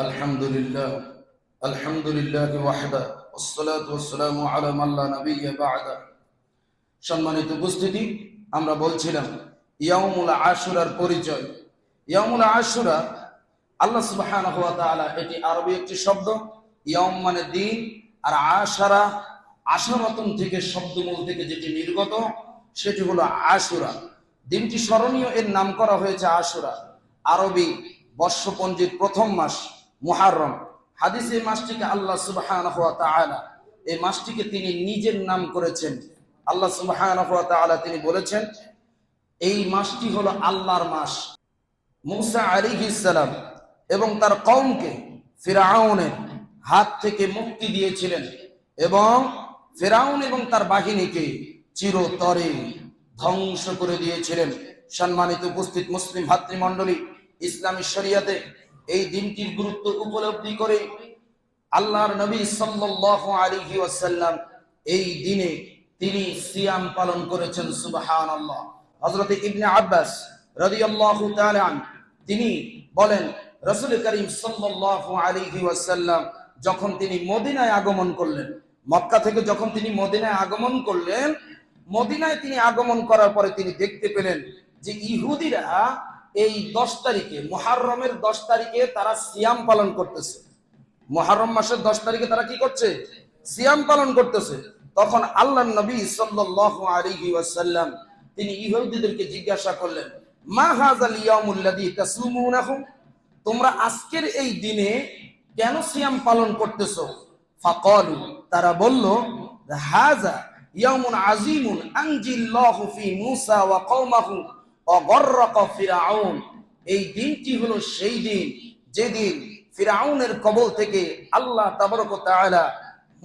আলহামদুলিল্লাহ আলহামদুলিল্লাহ ওয়াহদা ওয়াসসালাতু ওয়াসসালামু আলা মান লা নাবিয়্যা বা'দা। সম্মানিত উপস্থিতি, আমরা বলছিলাম ইয়াউমুল আশুরার পরিচয়। ইয়াউমুল আশুরা, আল্লাহ সুবহানাহু ওয়া তাআলা, এটি আরবি একটি শব্দ। ইয়াউম মানে দিন, আর আশারা আশারাতুন থেকে শব্দমূল থেকে যেটি নির্গত সেটি হলো আশুরা। দিনটি স্মরণীয়, এর নাম করা হয়েছে আশুরা। আরবি বর্ষপঞ্জির প্রথম মাস মুহাররম। হাদিসে এই মাসটিকে আল্লাহ সুবহানাহু ওয়া তাআলা, এই মাসটিকে তিনি নিজের নাম করেছেন। আল্লাহ সুবহানাহু ওয়া তাআলা তিনি বলেছেন এই মাসটি হলো আল্লাহর মাস। মূসা আলাইহিস সালাম এবং তার কওমকে ফিরআউনের হাত থেকে মুক্তি দিয়েছিলেন এবং ফিরআউন এবং তার বাহিনীকে চিরতরে ধ্বংস করে দিয়েছিলেন। সম্মানিত উপস্থিত মুসলিম ভাতৃমণ্ডলী, ইসলামী শরিয়াতে এই দিনটির গুরুত্ব উপলব্ধি করে আল্লাহর নবী সাল্লাল্লাহু আলাইহি ওয়াসাল্লাম এই দিনে তিনি সিয়াম পালন করেছেন। সুবহানাল্লাহ। হযরত ইবনে আব্বাস রাদিয়াল্লাহু তাআলা আনহু তিনি বলেন, রাসূল করিম সাল্লাল্লাহু আলাইহি ওয়াসাল্লাম যখন তিনি মদিনায় আগমন করলেন, মক্কা থেকে যখন তিনি মদিনায় আগমন করলেন, মদিনায় তিনি আগমন করার পরে তিনি দেখতে পেলেন যে ইহুদিরা এই 10 তারিখে, মুহররমের 10 তারিখে তারা সিয়াম পালন করতেছে। মুহররম মাসের 10 তারিখে তারা কি করছে? সিয়াম পালন করতেছে। তখন আল্লাহর নবী সাল্লাল্লাহু আলাইহি ওয়াসাল্লাম তিনি ইহুদিদেরকে জিজ্ঞাসা করলেন, মা হাযাল ইয়াউমুল লাযী তাসুমুনাহু, তোমরা আজকের এই দিনে কেন সিয়াম পালন করতেছো? ফাকালু, তারা বলল, হাযা ইয়াউমুন আযীমুন আনজিল্লাহু ফি মূসা ওয়া কওমাহু ওয়া গররাকা ফিরআউন। এই দিনটি হলো সেই দিন যেদিন ফিরআউনের কবল থেকে আল্লাহ তাবারক ওয়া তাআলা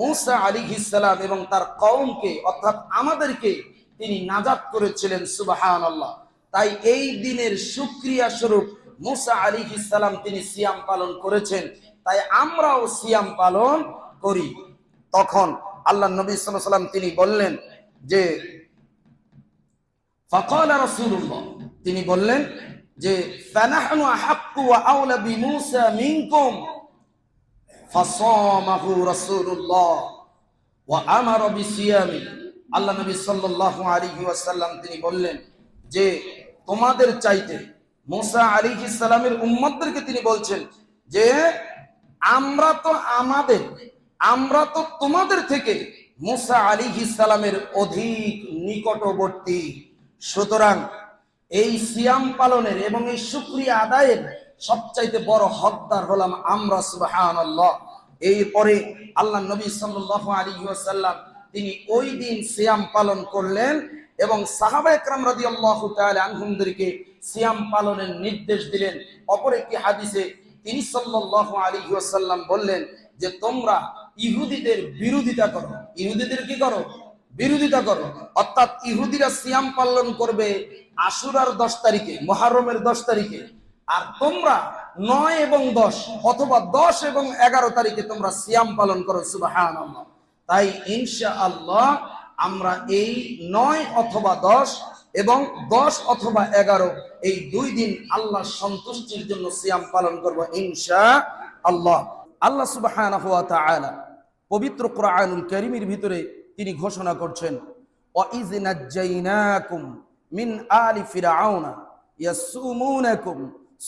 মূসা আলাইহিস সালাম এবং তার কওমকে, অর্থাৎ আমাদেরকে তিনি নাজাত করেছিলেন। সুবহানাল্লাহ। তাই এই দিনের শুকরিয়া স্বরূপ মূসা আলাইহিস সালাম তিনি সিয়াম পালন করেছেন, তাই আমরাও সিয়াম পালন করি। তখন আল্লাহর নবী সাল্লাল্লাহু আলাইহি ওয়াসাল্লাম তিনি বললেন যে, ফাকালা রাসূলুল্লাহ, তিনি বললেন যে, ফানাহনু আহাক্কু ওয়া আওলা বিমূসা মিনকুম, ফাসামাহু রাসূলুল্লাহ ওয়া আমারা বিসিয়ামি। আল্লাহ নবী সাল্লাল্লাহু আলাইহি ওয়াসাল্লাম তিনি বললেন যে, তোমাদের চাইতে মূসা আলাইহিস সালামের উম্মতদেরকে তিনি বলছেন যে, আমরা তো তোমাদের থেকে মূসা আলাইহিস সালামের অধিক নিকটবর্তী। সুতরাং এই সিয়াম পালনের এবং এই শুকরিয়া আদায়ের সবচাইতে বড় হকদার হলাম আমরা। সুবহানাল্লাহ। এরপরে আল্লাহ নবী সাল্লাল্লাহু আলাইহি ওয়াসাল্লাম তিনি ওই দিন সিয়াম পালন করলেন এবং সাহাবায়ে কেরাম রাদিয়াল্লাহু তাআলা আনহুমদেরকে সিয়াম পালনের নির্দেশ দিলেন। অপর একটি হাদিসে তিনি সাল্লাল্লাহু আলাইহি ওয়াসাল্লাম বললেন যে, তোমরা ইহুদিদের বিরোধিতা করো। ইহুদিদের কি করো? বিরোধিতা করো। অর্থাৎ ইহুদিরা সিয়াম পালন করবে আশুরার 10 তারিখে, মুহররমের 10 তারিখে, আর তোমরা 9 এবং 10 অথবা 10 এবং 11 তারিখে তোমরা সিয়াম পালন করো। সুবহানাল্লাহ। তাই ইনশাআল্লাহ আমরা এই 9 অথবা 10 এবং 10 অথবা 11 এই 2 দিন আল্লাহর সন্তুষ্টির জন্য সিয়াম পালন করব ইনশাআল্লাহ। আল্লাহ সুবহানাহু ওয়া তাআলা পবিত্র কোরআনুল কারীমের ভিতরে তিনি ঘোষণা করছেন, ওয়া ইয নাজ্জাইনাকুম মিন আলি ফিরআউনা ইয়াসুমুনাকুম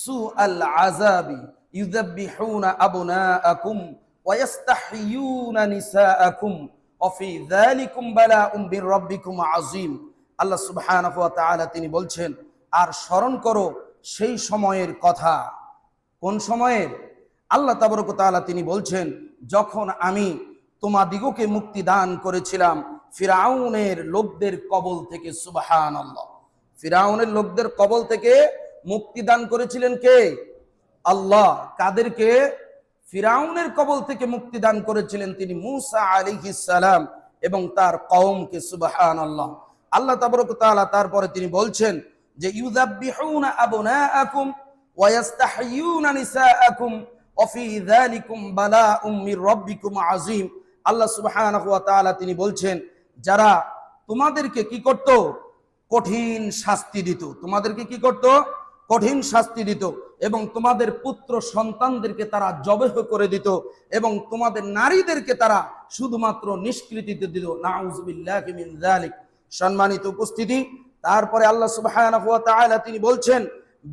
সুআল আযাবি ইউযাববিহুনা আবনাআকুম ওয়া ইস্তাহইয়ুনা নিসাআকুম ওয়া ফি যালিকুম বালাউম মির রাব্বিকুম আযীম। আল্লাহ সুবহানাহু ওয়া তাআলা তিনি বলছেন, আর স্মরণ করো সেই সময়ের কথা। কোন সময়ের? আল্লাহ তাবারক ওয়া তাআলা তিনি বলছেন, যখন আমি তোমাদিগকে মুক্তি দান করেছিলাম ফিরআউনের লোকদের কবল থেকে। সুবহানাল্লাহ। ফিরআউনের লোকদের কবল থেকে মুক্তি দান করেছিলেন কে? আল্লাহ। কাদেরকে? ফিরআউনের কবল থেকে মুক্তি দান করেছিলেন তিনি মূসা আলাইহিস সালাম এবং তার কওমকে। সুবহানাল্লাহ। আল্লাহ তাবারক ওয়া তাআলা তারপরে তিনি বলছেন যে, ইউযাববিহুনা আবনাআকুম ওয়া ইস্তাহইয়ুনা নিসাআকুম ওয়া ফি যালিকুম বালাউম মির রাব্বিকুম আযীম। আল্লাহ সুবহানাহু ওয়া তাআলা তিনি বলছেন, যারা তোমাদেরকে কি করত? কঠিন শাস্তি দিত। তোমাদেরকে কি করত? কঠিন শাস্তি দিত। এবং তোমাদের পুত্র সন্তানদেরকে তারা জবেহ করে দিত এবং তোমাদের নারীদেরকে তারা শুধুমাত্র নিষ্কৃতিতে দিত। নাউযুবিল্লাহি মিন যালিক। সম্মানিত উপস্থিতি, তারপরে আল্লাহ সুবহানাহু ওয়া তাআলা তিনি বলছেন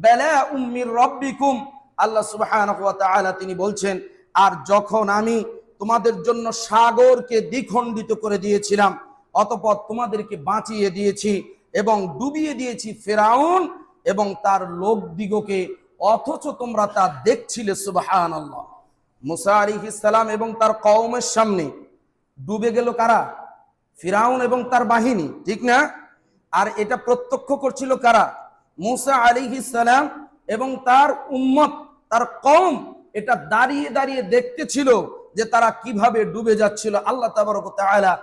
বালাউম মির রাব্বিকুম। আল্লাহ সুবহানাহু ওয়া তাআলা তিনি বলছেন, আর যখন আমি তোমাদের জন্য সাগরকে দ্বিখণ্ডিত করে দিয়েছিলাম, অতঃপর তোমাদেরকে বাঁচিয়ে দিয়েছি এবং ডুবিয়ে দিয়েছি ফিরআউন এবং তার লোকদিগকে, অথচ তোমরা তা দেখছিলে। সুবহানাল্লাহ। মুসা আলাইহিস সালাম এবং তার কওমের সামনে ডুবে গেল কারা? ফিরআউন এবং তার বাহিনী, ঠিক না? আর এটা প্রত্যক্ষ করছিল কারা? মুসা আলাইহিস সালাম এবং তার উম্মত, তার কওম এটা দাঁড়িয়ে দাঁড়িয়ে দেখতেছিল যে তারা কিভাবে ডুবে যাচ্ছিল। আল্লাহ তাবারক ওয়া তাআলা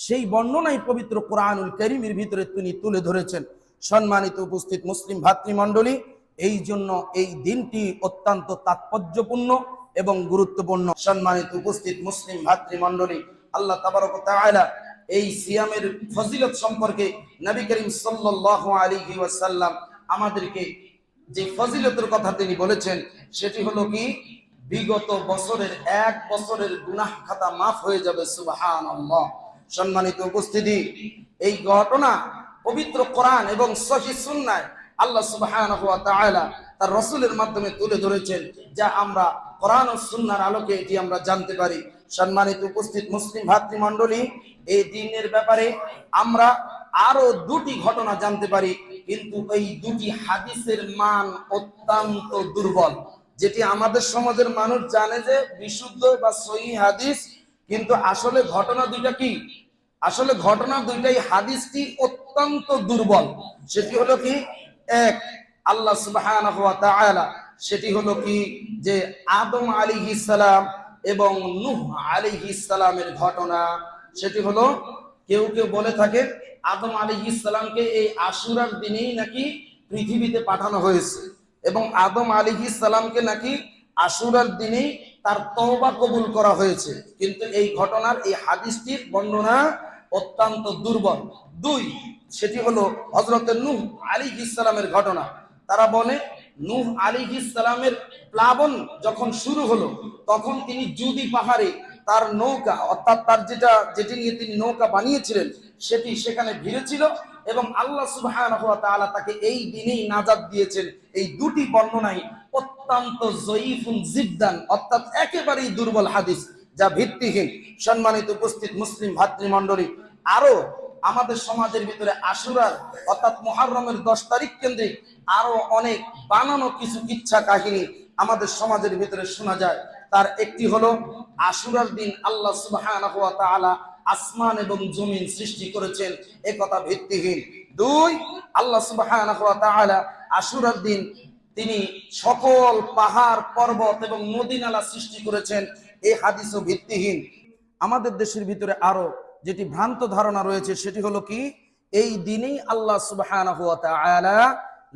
সেই বর্ণনাই পবিত্র কোরআনুল কারীমের ভিতরে তিনি তুলে ধরেছেন। সম্মানিত উপস্থিত মুসলিম ভাতৃমণ্ডলী, এই জন্য এই দিনটি অত্যন্ত তাৎপর্যপূর্ণ এবং গুরুত্বপূর্ণ। সম্মানিত উপস্থিত মুসলিম ভাতৃমণ্ডলী, আল্লাহ তাবারক ওয়া তাআলা এই সিয়ামের ফজিলত সম্পর্কে নবী করিম সাল্লাল্লাহু আলাইহি ওয়াসাল্লাম আমাদেরকে যে ফজিলতের কথা তিনি বলেছেন সেটি হলো কি, বিগত বছরের 1 বছরের গুনাহ খাতা মাফ হয়ে যাবে। সুবহানাল্লাহ। সম্মানিত উপস্থিতি, এই ঘটনা পবিত্র কোরআন এবং সহিহ সুন্নায় আল্লাহ সুবহানাহু ওয়া তাআলা তার রাসূলের মাধ্যমে তুলে ধরেছেন, যা আমরা কোরআন ও সুন্নাহর আলোকে এটি আমরা জানতে পারি। সম্মানিত উপস্থিত মুসলিম ভাতৃমণ্ডলী, এই দিনের ব্যাপারে আমরা আরো 2টি ঘটনা জানতে পারি, কিন্তু এই 2টি হাদিসের মান অত্যন্ত দুর্বল। যেটি আমাদের সমাজের মানুষ জানে যে বিশুদ্ধ বা সহিহ হাদিস, কিন্তু আসলে ঘটনা দুইটা কি? আসলে ঘটনা দুইটাই হাদিসটি অত্যন্ত দুর্বল। সেটি হলো কি, এক, আল্লাহ সুবহানাহু ওয়া তাআলা সেটি হলো কি যে আদম আলাইহিস সালাম এবং নূহ আলাইহিস সালামের ঘটনা। সেটি হলো, কেউ কেউ বলে থাকে আদম আলাইহিস সালামকে এই আশুরার দিনেই নাকি পৃথিবীতে পাঠানো হয়েছে এবং আদম আলাইহিস সালামকে নাকি আশুরার দিনেই তার তওবা কবুল করা হয়েছে, কিন্তু এই ঘটনার এই হাদিসটির বর্ণনা অত্যন্ত দুর্বল। 2, সেটি হলো হযরত নূহ আলাইহিস সালামের ঘটনা। তারা বলে নূহ আলাইহিস সালামের প্লাবন যখন শুরু হলো তখন তিনি জুদি পাহাড়ে তার নৌকা, অর্থাৎ তার যেটি নিয়ে তিনি নৌকা বানিয়েছিলেন সেটি সেখানে ভিড়েছিল এবং আল্লাহ সুবহানাহু ওয়া তাআলা তাকে এই দিনেই নাজাত দিয়েছেন। এই 2টি বর্ণনাই অত্যন্ত যঈফুন জিদ্দান, অর্থাৎ একেবারেই দুর্বল হাদিস, যা ভিত্তিহীন। সম্মানিত উপস্থিত মুসলিম ভাতৃমণ্ডলী, আরো আমাদের সমাজের ভিতরে আশুরার অর্থাৎ মুহররমের 10 তারিখ কেন্দ্রিক আরো অনেক বানানো কিছু কিচ্ছা কাহিনী আমাদের সমাজের ভিতরে শোনা যায়। তার একটি হলো, আশুরার দিন আল্লাহ সুবহানাহু ওয়া তাআলা আসমান এবং জমিন সৃষ্টি করেছেন, এ কথা ভিত্তিহীন। 2, আল্লাহ সুবহানাহু ওয়া তাআলা আশুরার দিন তিনি সকল পাহাড় পর্বত এবং নদী নালা সৃষ্টি করেছেন, এই হাদিসও ভিত্তিহীন। আমাদের দেশের ভিতরে আরো যেটি ভ্রান্ত ধারণা রয়েছে সেটি হলো কি, এই দিনেই আল্লাহ সুবহানাহু ওয়া তাআলা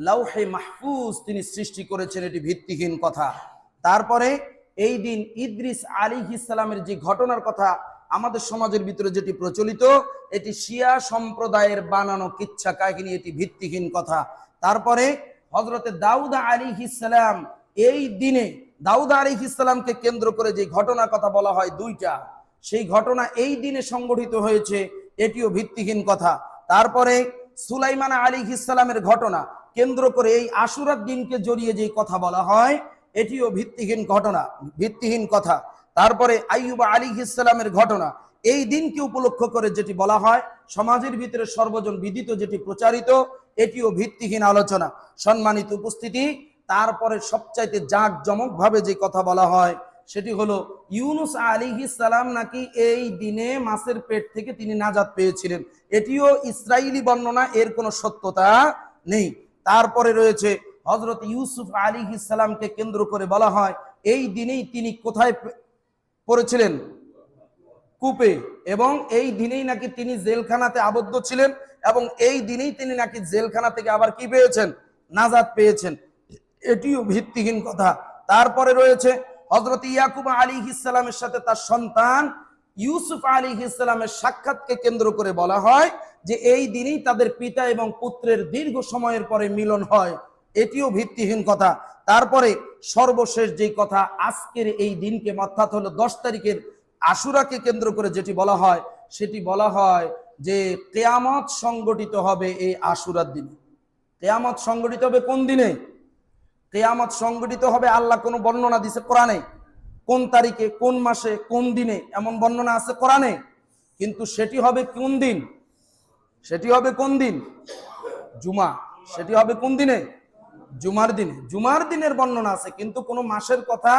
লাউহে মাহফুজ তিনি সৃষ্টি করেছেন, এটি ভিত্তিহীন কথা। তারপরে এই দিন ইদ্রিস আলাইহিস সালামের যে ঘটনার কথা আমাদের সমাজের ভিতরে যেটি প্রচলিত, এটি শিয়া সম্প্রদায়ের বানানো কিচ্ছা কাহিনী, এটি ভিত্তিহীন কথা। তারপরে হযরতে দাউদ আলাইহিস সালাম, এই দিনে দাউদ আলাইহিস সালামকে কেন্দ্র করে যে ঘটনার কথা বলা হয় 2টা, সেই ঘটনা এই দিনে সংগঠিত হয়েছে, এটিও ভিত্তিহীন কথা। তারপরে সুলাইমান আলাইহিস সালামের ঘটনা কেন্দ্র করে এই আশুরার দিনকে জড়িয়ে যে কথা বলা হয়, এটিও ভিত্তিহীন ঘটনা, ভিত্তিহীন কথা। তারপরে আইয়ুব আলাইহিস সালামের ঘটনা এই দিনকে উপলক্ষ করে যেটি বলা হয়, সমাজের ভিতরে সর্বজন বিদিত যেটি প্রচারিত, এটিও ভিত্তিহীন আলোচনা। সম্মানিত উপস্থিতি, তারপরে সবচাইতে জাঁকজমক ভাবে যে কথা বলা হয় সেটি হলো ইউনুস আলাইহিস সালাম নাকি এই দিনে মাছের পেট থেকে তিনি নাজাত পেয়েছিলেন, এটিও ইসরাইলি বর্ণনা, এর কোনো সত্যতা নেই। তারপরে রয়েছে হযরত ইউসুফ আলাইহিস সালামকে কেন্দ্র করে বলা হয় এই দিনেই তিনি কোথায় পড়েছিলেন? কূপে, এবং এই দিনেই নাকি তিনি জেলখানাতে আবদ্ধ ছিলেন এবং এই দিনেই তিনি নাকি জেলখানা থেকে আবার কি পেয়েছেন? নাজাত পেয়েছেন, এটিও ভিত্তিহীন কথা। তারপরে রয়েছে হযরত ইয়াকুব আলাইহিস সালামের সাথে তার সন্তান ইউসুফ আলাইহিস সালামের সাক্ষাৎকে কেন্দ্র করে বলা হয় যে এই দিনেই তাদের পিতা এবং পুত্রের দীর্ঘ সময়ের পরে মিলন হয়, এটিও ভিত্তিহীন কথা। তারপরে সর্বশেষ যেই কথা, আজকের এই দিনকে অর্থাৎ হলো 10 তারিখের আশুরাকে কেন্দ্র করে যেটি বলা হয়, সেটি বলা হয় যে কিয়ামত সংগঠিত হবে এই আশুরার দিনে। কিয়ামত সংগঠিত হবে কোন দিনে? কিয়ামত সংগঠিত হবে, আল্লাহ কোনো বর্ণনা দিছে কোরআনে, কোন তারিখে, কোন মাসে, কোন দিনে এমন বর্ণনা আছে কোরআনে, কিন্তু সেটি হবে কোন দিন? সেটি হবে কোন দিন? জুমা। সেটি হবে কোন দিনে? জুমার দিনে। জুমার দিনের বর্ণনা আছে, কিন্তু কোনো মাসের কথা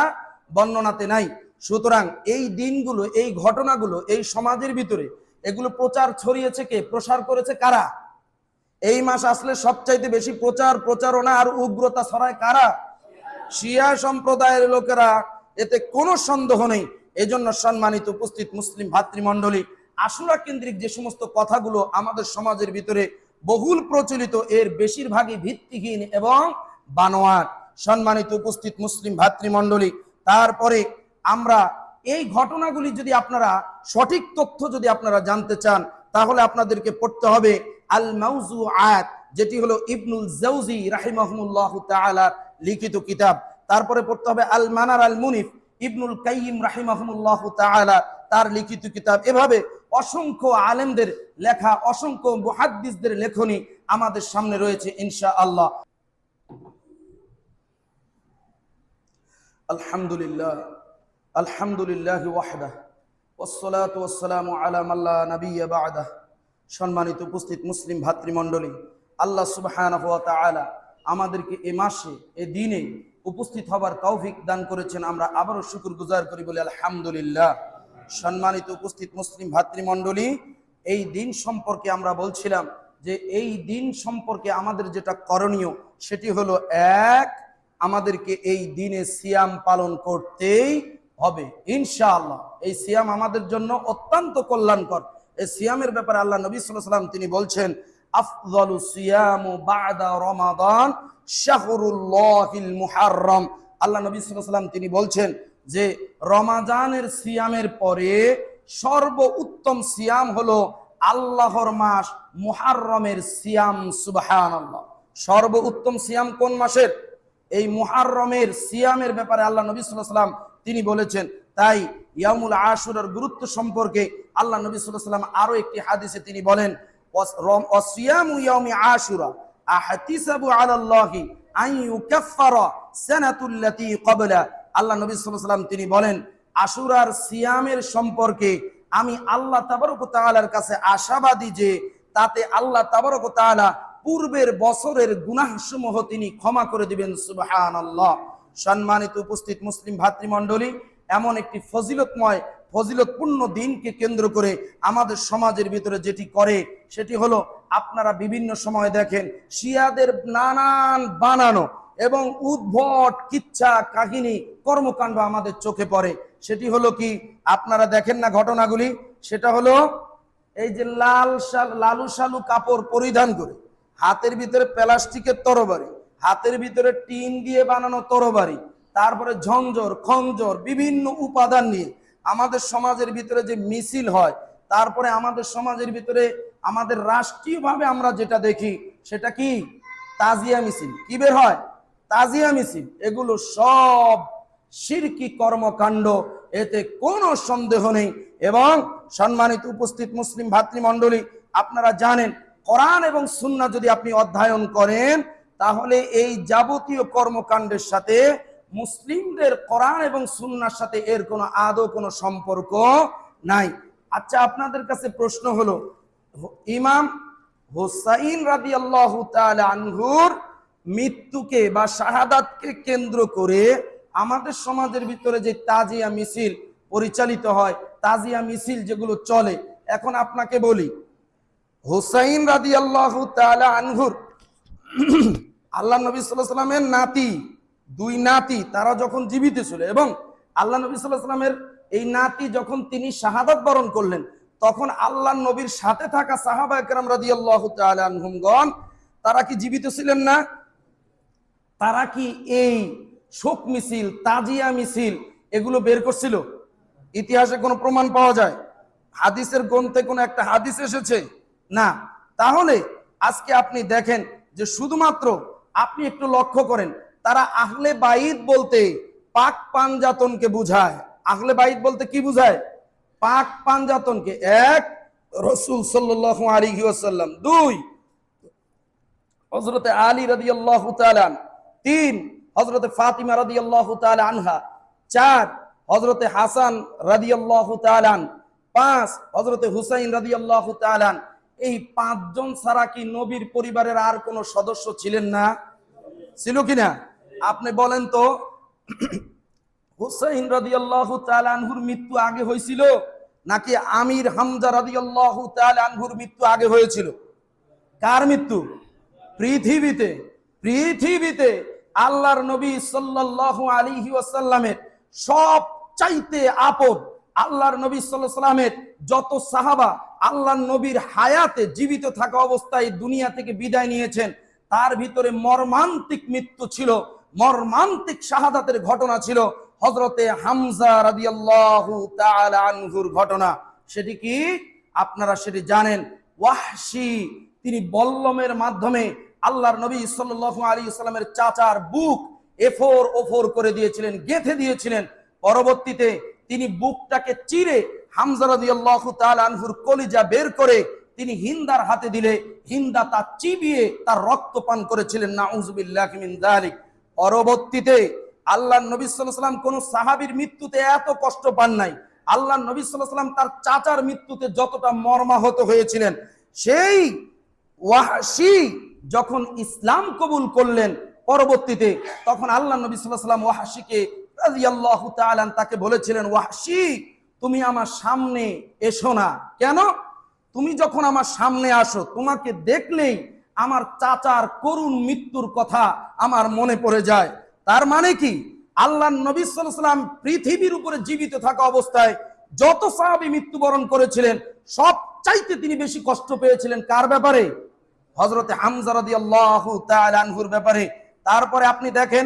বর্ণনাতে নাই। সুতরাং এই দিনগুলো, এই ঘটনাগুলো এই সমাজের ভিতরে এগুলো প্রচার ছড়িয়েছে কে? প্রসার করেছে কারা? এই মাস আসলে সবচাইতে বেশি প্রচার প্রচারণা আর উগ্রতা ছড়ায় কারা? শিয়া সম্প্রদায়ের লোকেরা, এতে কোনো সন্দেহ নেই। এজন্য সম্মানিত উপস্থিত মুসলিম ভাতৃমণ্ডলী, আশুরা কেন্দ্রিক যে সমস্ত কথাগুলো আমাদের সমাজের ভিতরে বহুল প্রচলিত, এর বেশিরভাগই ভিত্তিহীন এবং বানোয়াট। সম্মানিত উপস্থিত মুসলিম ভাতৃমণ্ডলী, তারপরে আমরা এই ঘটনাগুলি যদি আপনারা সঠিক তথ্য যদি আপনারা জানতে চান, তাহলে আপনাদেরকে পড়তে হবে আল মাউজুআত, যেটি হলো ইবনুল জাওজি রাহিমাহুল্লাহ তাআলা লিখিত কিতাব। তারপরে পড়তে হবে আল মানার আল মুনিফ, ইবনুল কাইয়িম রাহিমাহুল্লাহ তাআলা তার লিখিত কিতাব। এভাবে অসংখ্য আলেমদের লেখা, অসংখ্য মুহাদ্দিসদের লেখনী আমাদের সামনে রয়েছে ইনশাআল্লাহ। আলহামদুলিল্লাহ, আলহামদুলিল্লাহি ওয়াহদাহু ওয়াসসালাতু ওয়াসসালামু আলা মান লা নাবিয়্যা বা'দাহ। সম্মানিত উপস্থিত মুসলিম ভাতৃমণ্ডলী, আল্লাহ সুবহানাহু ওয়া তাআলা আমাদেরকে এ মাসে, এ দিনে উপস্থিত হবার তৌফিক দান করেছেন। আমরা আবারও শুকরগুজার করি, বলি আলহামদুলিল্লাহ। সম্মানিত উপস্থিত মুসলিম ভাতৃমণ্ডলী, এই দিন সম্পর্কে আমরা বলছিলাম যে এই দিন সম্পর্কে আমাদের যেটা করণীয় সেটি হলো, এক, আমাদেরকে এই দিনে সিয়াম পালন করতেই হবে ইনশাআল্লাহ। এই সিয়াম আমাদের জন্য অত্যন্ত কল্যাণকর। এই সিয়ামের ব্যাপারে আল্লাহ নবী সাল্লাল্লাহু আলাইহি ওয়াসাল্লাম তিনি বলছেন, আফযালু সিয়ামু বা'দা রমাদান শাহরুল্লাহিল মুহাররম। আল্লাহ নবী সাল্লাল্লাহু আলাইহি ওয়াসাল্লাম তিনি বলছেন যে রমাজানের সিয়ামের পরে সর্বোত্তম সিয়াম হলো আল্লাহর মাস মুহাররমের সিয়াম। সুবহানাল্লাহ। সর্বোত্তম সিয়াম কোন মাসের? এই মুহাররমের সিয়ামের ব্যাপারে আল্লাহ নবী সাল্লাল্লাহু আলাইহি ওয়াসাল্লাম তিনি বলেছেন। তাই ইয়ামুল আশুরার গুরুত্ব সম্পর্কে আল্লাহ নবী সাল্লাল্লাহু আলাইহি ওয়াসাল্লাম আরো একটি হাদিসে তিনি বলেন, ওয়াসিয়ামু ইয়াউমি আশুরা আহতিসাবু আলাল্লাহি আন ইউকাফফারা সানাতুল্লাতী ক্বাবলা। আল্লাহ নবী সাল্লাল্লাহু আলাইহি ওয়াসাল্লাম তিনি বলেন, আশুরার সিয়ামের সম্পর্কে আমি আল্লাহ তাবারক ওয়া তাআলার কাছে আশাবাদী যে তাতে আল্লাহ তাবারক ওয়া তাআলা পূর্বের বছরের গুনাহসমূহ তিনি ক্ষমা করে দিবেন। সুবহানাল্লাহ। সম্মানিত উপস্থিত মুসলিম ভাতৃমণ্ডলী, এমন একটি ফজিলতপূর্ণ দিনকে কেন্দ্র করে আমাদের সমাজের ভিতরে যেটি করে সেটি হলো, আপনারা বিভিন্ন সময় দেখেন শিয়াদের নানান বানানো এবং উদ্ভট কিচ্ছা কাহিনী কর্মকাণ্ড আমাদের চোখে পড়ে। সেটি হলো কি, আপনারা দেখেন না ঘটনাগুলি? সেটা হলো এই যে লালু শালু কাপড় পরিধান করে, হাতের ভিতরে প্লাস্টিকের তরবারি, হাতের ভিতরে টিন দিয়ে বানানো তরবারি, তারপরে ঝঞ্ঝর খঞ্জর বিভিন্ন উপাদান নিয়ে আমাদের সমাজের ভিতরে যে মিছিল হয়, তারপরে আমাদের সমাজের ভিতরে আমাদের রাষ্ট্রীয়ভাবে আমরা যেটা দেখি সেটা কি, তাজিয়া মিছিল। কি বের হয়? তাজিয়া মিছিল। এগুলো সব শিরকি কর্মকাণ্ড, এতে কোনো সন্দেহ নেই। এবং সম্মানিত উপস্থিত মুসলিম ভাতৃমণ্ডলী, আপনারা জানেন কোরআন এবং সুন্নাহ যদি আপনি অধ্যয়ন করেন, তাহলে এই যাবতীয় কর্মকাণ্ডের সাথে মুসলিমদের কোরআন এবং সুন্নাহর সাথে এর কোনো আদৌ কোনো সম্পর্ক নাই। আচ্ছা, আপনাদের কাছে প্রশ্ন হলো, ইমাম হুসাইন রাদিয়াল্লাহু তাআলা আনহুর মৃত্যুকে বা শাহাদাতকে কেন্দ্র করে আমাদের সমাজের ভিতরে যে তাজিয়া মিছিল পরিচালিত হয়, তাজিয়া মিছিল যেগুলো চলে, এখন আপনাকে বলি, হুসাইন রাদিয়াল্লাহু তাআলা আনহুর আল্লাহ নবী সাল্লাল্লাহু আলাইহি ওয়াসাল্লামের নাতি, দুই নাতি, তারা যখন জীবিত ছিল এবং আল্লাহ নবী সাল্লাল্লাহু আলাইহি ওয়াসাল্লামের এই নাতি যখন তিনি শাহাদাত বরণ করলেন, তখন আল্লাহ নবীর সাথে থাকা সাহাবায়ে কেরাম রাদিয়াল্লাহু তাআলা আনহুমগণ তারা কি জীবিত ছিলেন না? তারা কি এই শোক মিছিল, তাজিয়া মিছিল এগুলো বের করছিল? ইতিহাসে কোনো প্রমাণ পাওয়া যায়? হাদিসের গ্রন্থে কোনো একটা হাদিস এসেছে? না। তাহলে আজকে আপনি দেখেন যে শুধুমাত্র আপনি একটু লক্ষ্য করেন, তারা আহলে বাইত বলতে পাক পাঞ্জাতনকে বুঝায়। আহলে বাইত বলতে কি বুঝায়? পাক পাঞ্জাতনকে। এক, রাসূল সাল্লাল্লাহু আলাইহি ওয়াসাল্লাম। দুই, হযরতে আলী রাদিয়াল্লাহু তাআলা। তিন, হযরতে ফাতিমা রাদিয়াল্লাহু তাআলা আনহা। চার, হযরতে হাসান রাদিয়াল্লাহু তাআলা। পাঁচ, হযরতে হুসাইন রাদিয়াল্লাহু তাআলা। এই পাঁচজন ছাড়া কি নবীর পরিবারের আর কোন সদস্য ছিলেন না? ছিল কিনা? আপনি বলেন তো, হুসাইন রাদিয়াল্লাহু তাআলা আনহুর মৃত্যু আগে হয়েছিল নাকি আমির হামজা রাদিয়াল্লাহু তাআলা আনহুর মৃত্যু আগে হয়েছিল? কার মৃত্যু? পৃথিবীতে পৃথিবীতে আল্লাহর নবী সাল্লাল্লাহু আলাইহি ওয়াসাল্লামের সব চাইতে আপন, আল্লাহর নবী সাল্লাল্লাহু আলাইহি ওয়াসাল্লামের যত সাহাবা আল্লাহর নবীর হায়াতে জীবিত থাকা অবস্থায় দুনিয়া থেকে বিদায় নিয়েছেন, তার ভিতরে মর্মান্তিক মৃত্যু ছিল, মর্মান্তিক শাহাদাতের ঘটনা ছিল হযরতে হামজা রাদিয়াল্লাহু তাআলা আনহুর ঘটনা। সেটি কি? আপনারা সেটি জানেন। ওয়াহশী তিনি বল্লমের মাধ্যমে আল্লাহর নবী সাল্লাল্লাহু আলাইহি ওয়াসাল্লামের চাচার বুক এফোর ওফোর করে দিয়েছিলেন, গেঁথে দিয়েছিলেন। পরবর্তীতে তিনি বুকটাকে চিরে হামজা রাদিয়াল্লাহু তাআলা আনহুর কলিজা বের করে তিনি হিন্দার হাতে দিলে হিন্দা তা চিবিয়ে তার রক্ত পান করেছিলেন। নাউযুবিল্লাহি মিন যালিক। পরবর্তীতে আল্লাহর নবী সাল্লাল্লাহু আলাইহি ওয়াসাল্লাম কোন সাহাবীর মৃত্যুতে এত কষ্ট পান নাই। আল্লাহর নবী সাল্লাল্লাহু আলাইহি ওয়াসাল্লাম তার চাচার মৃত্যুতে যতটা মর্মাহত হয়েছিলেন, সেই ওয়াহশী যখন ইসলাম কবুল করলেন পরবর্তীতে, তখন আল্লাহর নবী সাল্লাল্লাহু আলাইহি ওয়াসাল্লাম ওয়াহশীকে রাদিয়াল্লাহু তাআলা তাকে বলেছিলেন, ওয়াহশী তুমি আমার সামনে এসো না। কেন? তুমি যখন আমার সামনে আসো, তোমাকে দেখলেই আমার চাচার করুণ মৃত্যুর কথা আমার মনে পড়ে যায়। তার মানে কি? আল্লাহর নবী সাল্লাল্লাহু আলাইহি ওয়াসাল্লাম পৃথিবীর উপরে জীবিত থাকা অবস্থায় যত সাহাবী মৃত্যুবরণ করেছিলেন, সব চাইতে তিনি বেশি কষ্ট পেয়েছিলেন কার ব্যাপারে? হযরতে হামজা রাদিয়াল্লাহু তাআলা আনহুর ব্যাপারে। তারপরে আপনি দেখেন,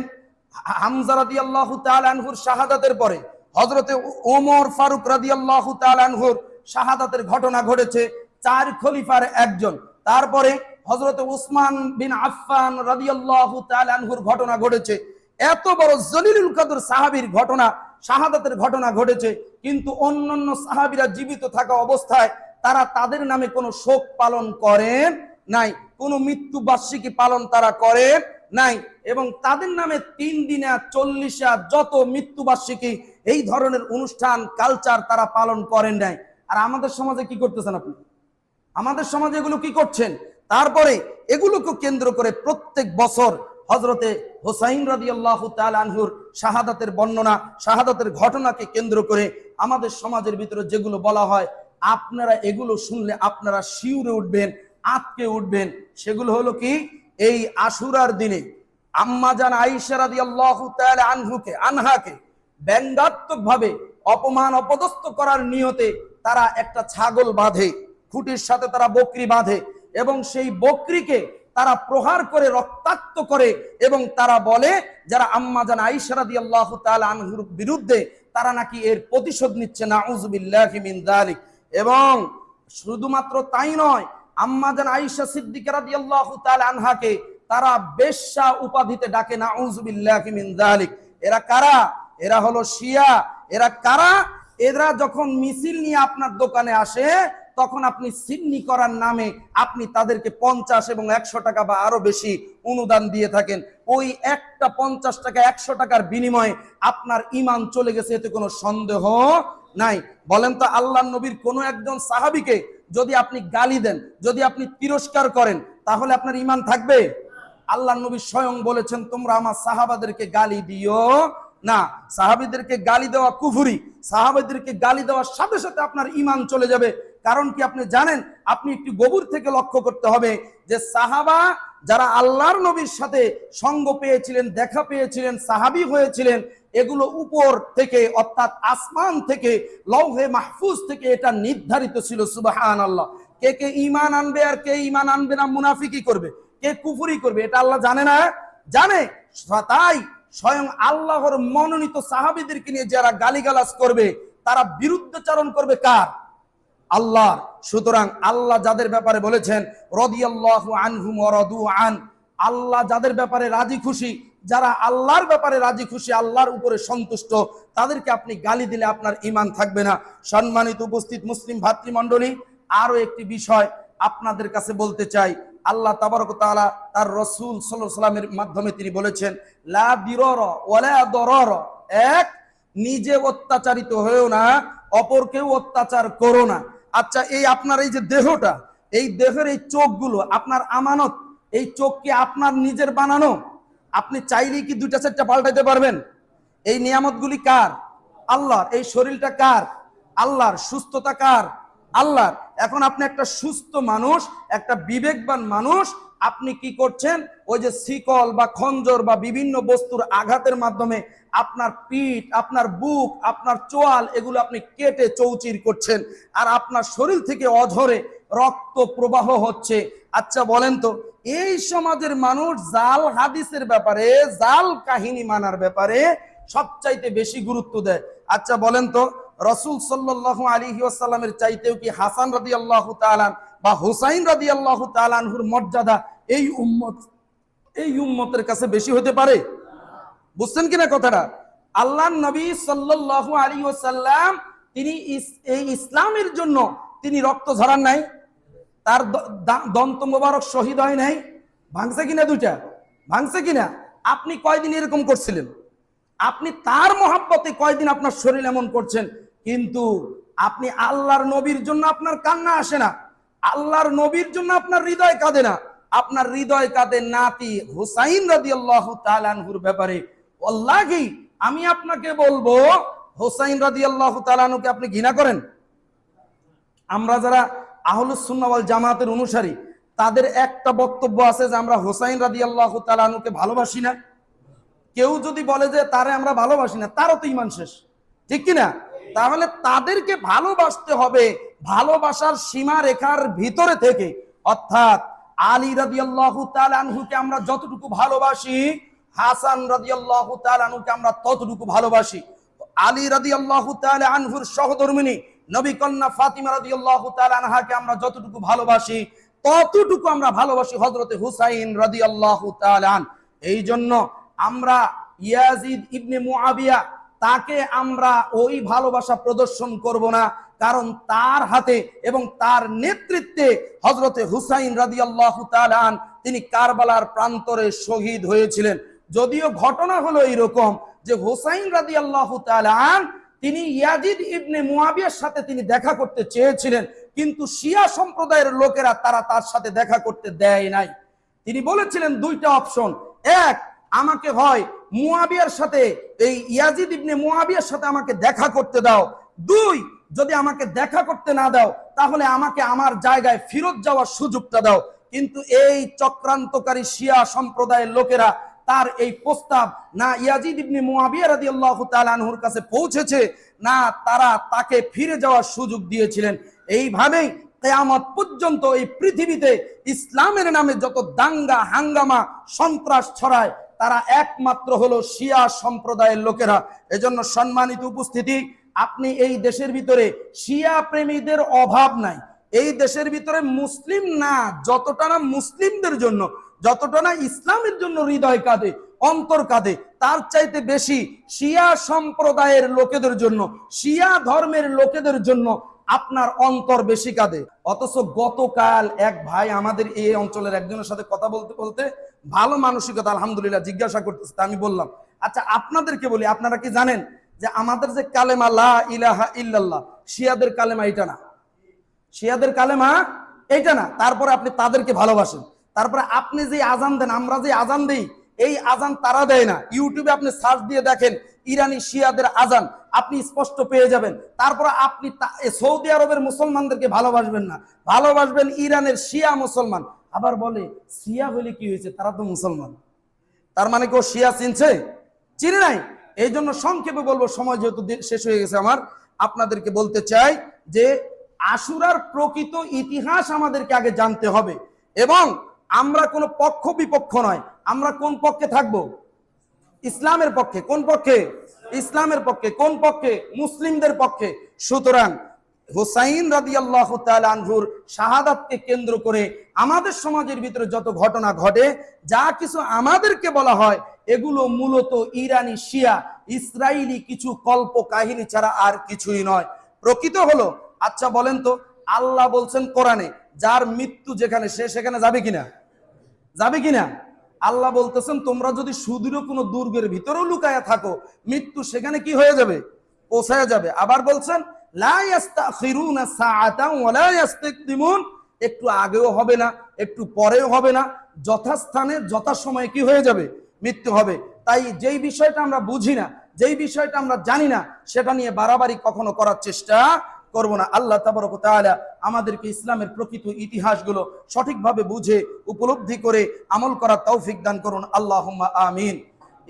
হামজা রাদিয়াল্লাহু তাআলা আনহুর শাহাদাতের পরে হযরতে ওমর ফারুক রাদিয়াল্লাহু তাআলা আনহুর শাহাদাতের ঘটনা ঘটেছে, চার খলিফার একজন। তারপরে হযরতে উসমান বিন আফফান রাদিয়াল্লাহু তাআলা আনহুর ঘটনা ঘটেছে। এত বড় জলিলুল কদর সাহাবীর ঘটনা, শাহাদাতের ঘটনা ঘটেছে, কিন্তু অন্যান্য সাহাবীরা জীবিত থাকা অবস্থায় তারা তাদের নামে কোনো শোক পালন করেন নাই, কোনো মৃত্যু বার্ষিকী পালন তারা করেন নাই, এবং তাদের নামে 3 দিনা 40 যত মৃত্যু বার্ষিকী এই ধরনের অনুষ্ঠান কালচার তারা পালন করেন নাই। আর আমাদের সমাজে কি করতেছেন আপনি? আমাদের সমাজে এগুলো কি করছেন? তারপরে এগুলোকে কেন্দ্র করে প্রত্যেক বছর হযরতে হুসাইন রাদিয়াল্লাহু তাআলা আনহুর শাহাদাতের বর্ণনা, শাহাদাতের ঘটনাকে কেন্দ্র করে আমাদের সমাজের ভিতরে যেগুলো বলা হয়, আপনারা এগুলো শুনলে আপনারা শিউরে উঠবেন, আঁতকে উঠবেন। সেগুলো হলো কি? এই আশুরার দিনে আম্মাজান আয়েশা রাদিয়াল্লাহু তাআলা আনহাকে ব্যঙ্গাত্মকভাবে অপমান অপদস্থ করার নিয়তে তারা একটা ছাগল বাঁধে, খুঁটির সাথে তারা বকরি বাঁধে, এবং সেই বকরিকে তারা প্রহার করে রক্তাক্ত করে, এবং তারা বলে যারা আম্মাজান আয়েশা রাদিয়াল্লাহু তাআলা আনহুর বিরুদ্ধে, তারা নাকি এর প্রতিশোধ নিচ্ছে। নাউযুবিল্লাহি মিন যালিক। এবং শুধুমাত্র তাই নয়, আম্মাজান আয়েশা সিদ্দিকা রাদিয়াল্লাহু তাআলা আনহাকে তারা বেশ্যা উপাধিতে ডাকে। নাউযুবিল্লাহি মিন যালিক। এরা কারা? এরা হলো শিয়া। এরা কারা? এরা যখন মিছিল নিয়ে আপনার দোকানে আসে, তখন আপনি সিন্নি করার নামে আপনি তাদেরকে 50 এবং 100 টাকা বা আরো বেশি অনুদান দিয়ে থাকেন। ওই একটা 50 টাকা 100 টাকার বিনিময়ে আপনার ঈমান চলে গেছে, এতে কোনো সন্দেহ নাই। বলেন তো, আল্লাহর নবীর কোনো একজন সাহাবীকে যদি আপনি গালি দেন, যদি আপনি তিরস্কার করেন, তাহলে আপনার ঈমান থাকবে? আল্লাহর নবী স্বয়ং বলেছেন, তোমরা আমার সাহাবাদেরকে গালি দিও না। সাহাবীদেরকে গালি দেওয়া কুফরি। সাহাবীদেরকে গালি দেওয়ার সাথে সাথে আপনার ঈমান চলে যাবে। কারণ কি আপনি জানেন? আপনি একটু গভীর থেকে লক্ষ্য করতে হবে যে সাহাবা যারা আল্লাহর নবীর সাথে সঙ্গ পেয়েছিলেন, দেখা পেয়েছিলেন, সাহাবী হয়েছিলেন, এগুলো উপর থেকে অর্থাৎ আসমান থেকে, লৌহে মাহফুজ থেকে এটা নির্ধারিত ছিল। সুবহানাল্লাহ। কে কে ঈমান আনবে আর কে ঈমান আনবে না, মুনাফিকি করবে, কে কুফরি করবে, এটা আল্লাহ জানে না? জানে। তাই স্বয়ং আল্লাহর মনোনীত সাহাবীদেরকে নিয়ে যারা গালিগালাজ করবে, তারা বিরুদ্ধাচরণ করবে কার? আল্লাহ। সুতরাং আল্লাহ যাদের ব্যাপারে বলেছেন রাদিয়াল্লাহু আনহুম ওয়া রাদু আন, আল্লাহ যাদের ব্যাপারে রাজি খুশি, যারা আল্লাহর ব্যাপারে রাজি খুশি, আল্লাহর উপরে সন্তুষ্ট, তাদেরকে আপনি গালি দিলে আপনার ঈমান থাকবে না। সম্মানিত উপস্থিত মুসলিম ভাতৃমণ্ডলী, আরো একটি বিষয় আপনাদের কাছে বলতে চাই। আল্লাহ তাবারক ওয়া তাআলা তার রাসূল সাল্লাল্লাহু আলাইহি ওয়াসাল্লামের মাধ্যমে তিনি বলেছেন, লা বিরর ওয়ালা দরর, এক, নিজে অত্যাচারিত হয়েও না, অপরকেও অত্যাচার করো না। আচ্ছা, এই আপনার এই যে দেহটা, এই দেহের এই চোখগুলো আপনার আমানত, এই চোখ কি আপনার নিজের বানানো? আপনি চাইলেই কি দুইটা চারটা পাল্টাইতে পারবেন? এই নিয়ামতগুলি কার? আল্লাহর। এই শরীরটা কার? আল্লাহর। সুস্থতা কার? আল্লাহর। এখন আপনি একটা সুস্থ মানুষ, একটা বিবেকবান মানুষ, আপনি কি করছেন? ওই যে শিকল বা খঞ্জর বা বিভিন্ন বস্তুর আঘাতের মাধ্যমে আপনার পিঠ, আপনার বুক, আপনার চোয়াল, এগুলো আপনি কেটে চৌচির করছেন, আর আপনার শরীর থেকে অঝরে রক্ত প্রবাহ হচ্ছে। আচ্ছা বলেন তো, এই সমাজের মানুষ জাল হাদিসের ব্যাপারে, জাল কাহিনী মানার ব্যাপারে সবচাইতে বেশি গুরুত্ব দেয়। আচ্ছা বলেন তো, রাসূল সাল্লাল্লাহু আলাইহি ওয়াসাল্লামের চাইতেও কি হাসান রাদিয়াল্লাহু তাআলা বা হুসাইন রাদিয়াল্লাহু তাআলা আনহুর মর্যাদা এই উম্মতের কাছে বেশি হতে পারে? বুঝছেন কিনা কথাটা? আল্লাহর নবী সাল্লাল্লাহু আলাইহি ওয়াসাল্লাম তিনি এই ইসলামের জন্য তিনি রক্ত ঝরান নাই? তার দন্ত মোবারক শহীদ হয় নাই? ভাঙছে কিনা দুইটা? ভাঙছে কিনা? আপনি কয়দিন এরকম করছিলেন? আপনি তার মহাব্বতে কয়দিন আপনার শরীর এমন করছেন, কিন্তু আপনি আল্লাহর নবীর জন্য আপনার কান্না আসে না, আল্লাহর নবীর জন্য আপনার হৃদয় কাঁদে না। আপনার হৃদয় কাঁদে নাতি হুসাইন রাদিয়াল্লাহু তাআলা আনহুর ব্যাপারে। আল্লাহি, আমি আপনাকে বলবো, হুসাইন রাদিয়াল্লাহু তাআলা আনহুকে আপনি ঘৃণা করেন? আমরা যারা আহলুস সুন্নাহ ওয়াল জামাতের অনুসারী, তাদের একটা বক্তব্য আছে যে আমরা হুসাইন রাদিয়াল্লাহু তাআলা আনহুকে ভালোবাসি না। কেউ যদি বলে যে তারে আমরা ভালোবাসি না, তারও তো ঈমান শেষ, ঠিক কিনা? তাহলে তাদেরকে ভালোবাসতে হবে ভালোবাসার সীমা রেখার ভিতরে থেকে। অর্থাৎ আলী রাদিয়াল্লাহু তাআলা আনহুকে আমরা যতটুকু ভালোবাসি, হাসান রাদিয়াল্লাহু তাআলা আনহুকে আমরা ততটুকু ভালোবাসি। আলী রাদিয়াল্লাহু তাআলা আনহুর সহধর্মিণী নবী কন্যা ফাতিমা রাদিয়াল্লাহু তাআলা আনহাকে আমরা যতটুকু ভালোবাসি, ততটুকু আমরা ভালোবাসি হযরতে হুসাইন রাদিয়াল্লাহু তাআলা আন। এই জন্য আমরা ইয়াজিদ ইবনে মুআবিয়া, তাকে আমরা ওই ভালোবাসা প্রদর্শন করব না, কারণ তার হাতে এবং তার নেতৃত্বে হযরতে হুসাইন রাদিয়াল্লাহু তাআলা আন তিনি কারবালার প্রান্তরে শহীদ হয়েছিলেন। যদিও ঘটনা হলো এইরকম যে হুসাইন রাদিয়াল্লাহু তাআলা আন তিনি ইয়াজিদ ইবনে মুআবিয়ার সাথে তিনি দেখা করতে চেয়েছিলেন, কিন্তু শিয়া সম্প্রদায়ের লোকেরা তারা তার সাথে দেখা করতে দেয় নাই। তিনি বলেছিলেন দুইটা অপশন, এক, আমাকে হয় মুআবিয়ার সাথে, এই ইয়াজিদ ইবনে মুআবিয়ার সাথে আমাকে দেখা করতে দাও, দুই, যদি আমাকে দেখা করতে না দাও তাহলে আমাকে আমার জায়গায় ফেরত যাওয়ার সুযোগটা দাও। কিন্তু এই চক্রান্তকারী শিয়া সম্প্রদায়ের লোকেরা তার এই প্রস্তাব না ইয়াজিদ ইবনে মুআবিয়া রাদিয়াল্লাহু তাআলা আনহুর কাছে পৌঁছেছে, না তারা তাকে ফিরে যাওয়ার সুযোগ দিয়েছিলেন। এইভাবেই কিয়ামত পর্যন্ত এই পৃথিবীতে ইসলামের নামে যত দাঙ্গা হাঙ্গামা সন্ত্রাস ছড়ায়, তারা একমাত্র হলো শিয়া সম্প্রদায়ের লোকেরা। এজন্য সম্মানিত উপস্থিতি, আপনি এই দেশের ভিতরে শিয়া প্রেমীদের অভাব নাই। এই দেশের ভিতরে মুসলিম না, যতটা না মুসলিমদের জন্য, যতটা না ইসলামের জন্য হৃদয় কাঁদে, অন্তর কাঁদে, তার চাইতে বেশি শিয়া সম্প্রদায়ের লোকেদের জন্য, শিয়া ধর্মের লোকেদের জন্য আপনার অন্তর বেশি কাঁদে। অথচ গতকাল এক ভাই আমাদের এই অঞ্চলের একজনের সাথে কথা বলতে বলতে, ভালো মানসিকতা আলহামদুলিল্লাহ, জিজ্ঞাসা করতেছে। আমি বললাম, আচ্ছা আপনাদেরকে বলি, আপনারা কি জানেন যে আমাদের যে কালেমা লা ইলাহা ইল্লাল্লাহ, শিয়াদের কালেমা এটা না, শিয়াদের কালেমা এটা না। তারপরে আপনি তাদেরকে ভালোবাসেন, তারপরে আপনি যে আজান দেন, আমরা যে আজান দেই, এই আজান তারা দেয় না। ইউটিউবে আপনি সার্চ দিয়ে দেখেন ইরানি শিয়াদের আজান, আপনি স্পষ্ট পেয়ে যাবেন। তারপরে আপনি সৌদি আরবের মুসলমানদেরকে ভালোবাসবেন না, ভালোবাসবেন ইরানের শিয়া মুসলমান। আবার বলে শিয়া হলে কি হয়েছে, তারা তো মুসলমান। তার মানে কেউ শিয়া চিনছে? চিনে নাই। এই জন্য সংক্ষেপে বলবো, সময় যেহেতু শেষ হয়ে গেছে আমার, আপনাদেরকে বলতে চাই যে আশুরার প্রকৃত ইতিহাস আমাদেরকে আগে জানতে হবে, এবং আমরা কোনো পক্ষ বিপক্ষ নয়, আমরা কোন পক্ষে থাকবো? ইসলামের পক্ষে। কোন পক্ষে? ইসলামের পক্ষে। কোন পক্ষে? মুসলিমদের পক্ষে। সুতরাং হুসাইন রাদিয়াল্লাহু তাআলা আনহুর শাহাদাতকে কেন্দ্র করে আমাদের সমাজের ভিতরে যত ঘটনা ঘটে, যা কিছু আমাদেরকে বলা হয়, এগুলো মূলত ইরানি শিয়া ইসরায়েলি কিছু কল্প কাহিনী ছাড়া আর কিছুই নয়। প্রকৃত হলো, আচ্ছা বলেন তো, আল্লাহ বলছেন কোরআনে, যার মৃত্যু যেখানে সে সেখানে যাবে কিনা? যাবে কিনা? আল্লাহ বলতেছেন তোমরা যদি সুদূর কোনো দুর্গের ভিতরেও লুকায়া থাকো, মৃত্যু সেখানে কি হয়ে যাবে? পৌঁছায় যাবে। আবার বলছেন লা ইস্তাখিরুনা সাআতান ওয়া লা ইস্তাকদিমুন, একটু আগেও হবে না, একটু পরেও হবে না, যথাস্থানে যথাসময়ে কি হয়ে যাবে? মৃত্যু হবে। তাই যেই বিষয়টা আমরা বুঝি না, যেই বিষয়টা আমরা জানি না, সেটা নিয়ে বাড়াবাড়ি কখনো করার চেষ্টা করব না। আল্লাহ তাবারক ওয়া তাআলা আমাদেরকে ইসলামের প্রকৃত ইতিহাসগুলো সঠিকভাবে বুঝে উপলব্ধি করে আমল করার তৌফিক দান করুন। আল্লাহুম্মা আমিন।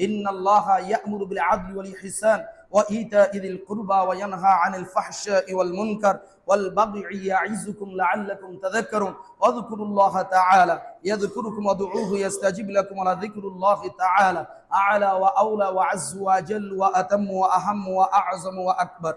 ইন্নাল্লাহা ইয়া'মুরু বিল আদলি ওয়াল ইহসান ওয়া ইতা'i যিল কুরবা ওয়া ইয়ানহা আনিল ফাহশাই ওয়াল মুনকার ওয়াল বাগই ইয়া'iযুকুম লা'আল্লাকুম তাযাক্কারুন ওয়াযকুরুল্লাহা তাআলা ইয়াযকুরুকুম ওয়াদউহু ইস্তাজিব লাকুম ওয়া যিকরুল্লাহি তাআলা আ'লা ওয়া আওলা ওয়া আযযু ওয়া জাল্লু ওয়া আতাম্মু ওয়া আহাম্মু ওয়া আ'যামু ওয়া আকবার।